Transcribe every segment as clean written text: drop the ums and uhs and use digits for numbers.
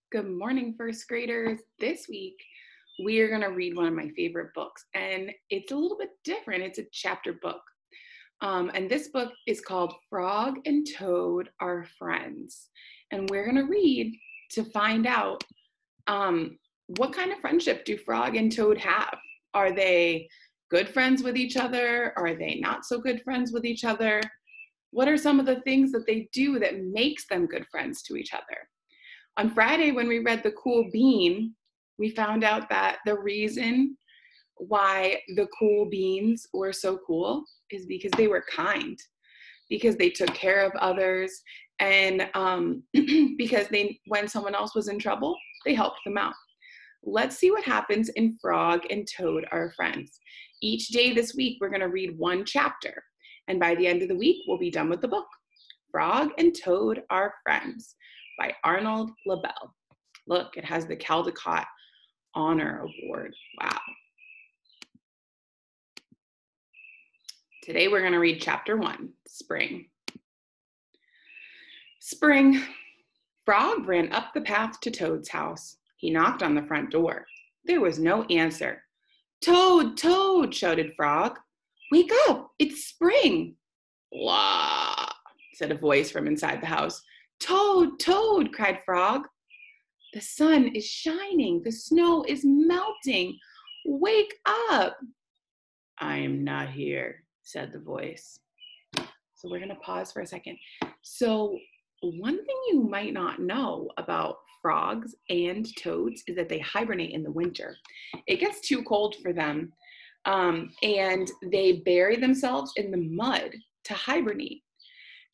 Good morning, first graders. This week, we are going to read one of my favorite books, and it's a little bit different. It's a chapter book. And this book is called Frog and Toad Are Friends. And we're going to read to find out what kind of friendship do Frog and Toad have? Are they good friends with each other? Are they not so good friends with each other? What are some of the things that they do that makes them good friends to each other? On Friday, when we read The Cool Bean, we found out that the reason why the cool beans were so cool is because they were kind, because they took care of others, and because when someone else was in trouble, they helped them out. Let's see what happens in Frog and Toad Are Friends. Each day this week, we're going to read one chapter, and by the end of the week, we'll be done with the book. Frog and Toad Are Friends by Arnold LaBelle. Look, it has the Caldecott Honor Award. Wow. Today we're going to read chapter 1, Spring. Spring. Frog ran up the path to Toad's house. He knocked on the front door. There was no answer. Toad, Toad, shouted Frog. Wake up, it's spring. Blah, said a voice from inside the house. Toad, Toad, cried Frog. The sun is shining. The snow is melting. Wake up. I am not here, said the voice. So we're going to pause for a second. So one thing you might not know about frogs and toads is that they hibernate in the winter. It gets too cold for them, and they bury themselves in the mud to hibernate.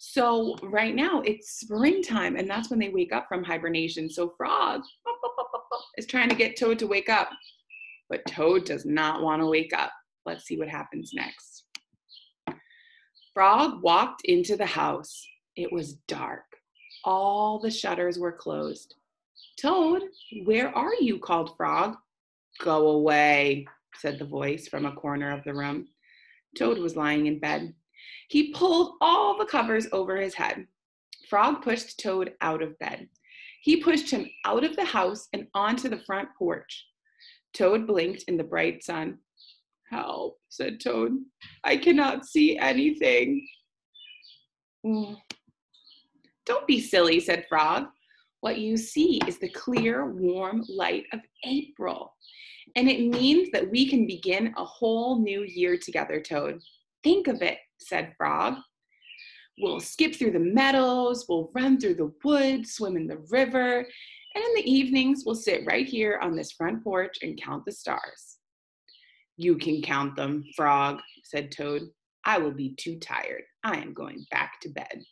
So right now it's springtime, and that's when they wake up from hibernation. So Frog is trying to get Toad to wake up, but Toad does not want to wake up. Let's see what happens next. Frog walked into the house. It was dark. All the shutters were closed. Toad, where are you? Called Frog. Go away, said the voice from a corner of the room. Toad was lying in bed. He pulled all the covers over his head. Frog pushed Toad out of bed. He pushed him out of the house and onto the front porch. Toad blinked in the bright sun. Help, said Toad. I cannot see anything. Don't be silly, said Frog. What you see is the clear, warm light of April. And it means that we can begin a whole new year together, Toad. Think of it, said Frog. We'll skip through the meadows, we'll run through the woods, swim in the river, and in the evenings, we'll sit right here on this front porch and count the stars. You can count them, Frog, said Toad. I will be too tired. I am going back to bed.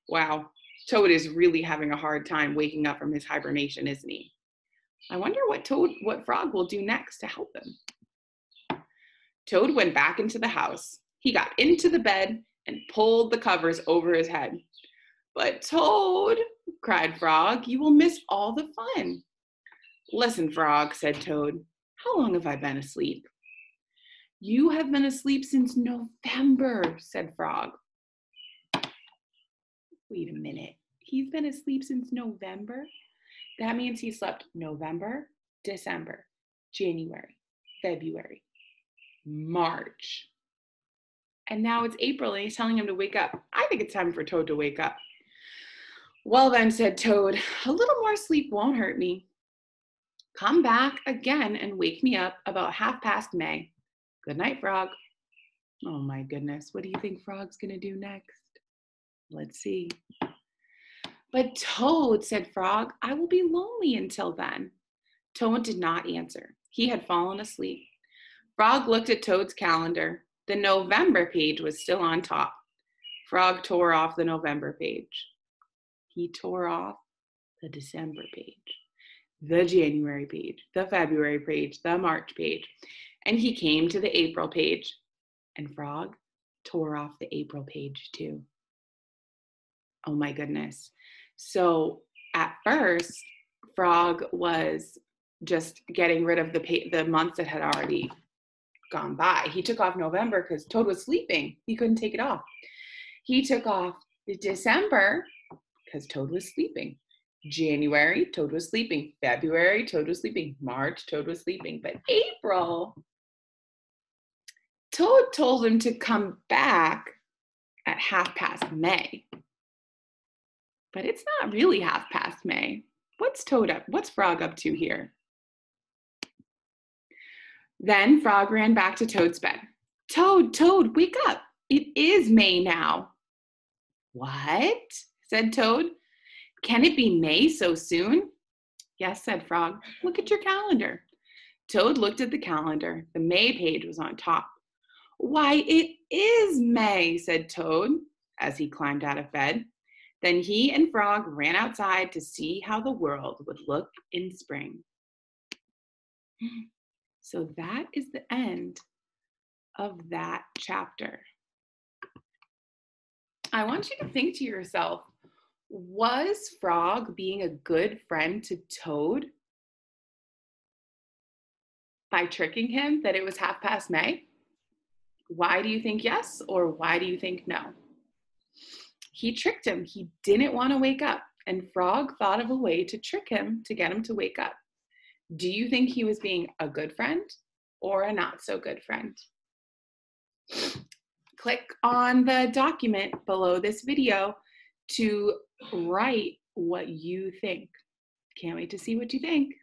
Wow, Toad is really having a hard time waking up from his hibernation, isn't he? I wonder what Frog will do next to help him. Toad went back into the house. He got into the bed and pulled the covers over his head. But Toad, cried Frog, you will miss all the fun. Listen, Frog, said Toad, how long have I been asleep? You have been asleep since November, said Frog. Wait a minute. He's been asleep since November? That means he slept November, December, January, February, March. And now it's April and he's telling him to wake up. I think it's time for Toad to wake up. Well then, said Toad, a little more sleep won't hurt me. Come back again and wake me up about 1/2 May. Good night, Frog. Oh my goodness, what do you think Frog's gonna do next? Let's see. But Toad, said Frog, I will be lonely until then. Toad did not answer. He had fallen asleep. Frog looked at Toad's calendar. The November page was still on top. Frog tore off the November page. He tore off the December page, the January page, the February page, the March page, and he came to the April page. And Frog tore off the April page too. Oh my goodness. So at first, Frog was just getting rid of the months that had already gone by. He took off November because Toad was sleeping. He couldn't take it off. He took off December because Toad was sleeping. January, Toad was sleeping. February, Toad was sleeping. March, Toad was sleeping. But April, Toad told him to come back at 1/2 May. But it's not really 1/2 May. What's Frog up to here? Then Frog ran back to Toad's bed. Toad, Toad, wake up. It is May now. What? Said Toad. Can it be May so soon? Yes, said Frog. Look at your calendar. Toad looked at the calendar. The May page was on top. Why, it is May, said Toad as he climbed out of bed. Then he and Frog ran outside to see how the world would look in spring. So that is the end of that chapter. I want you to think to yourself, was Frog being a good friend to Toad by tricking him that it was 1/2 May? Why do you think yes, or why do you think no? He tricked him. He didn't want to wake up, and Frog thought of a way to trick him to get him to wake up. Do you think he was being a good friend or a not so good friend? Click on the document below this video to write what you think. Can't wait to see what you think.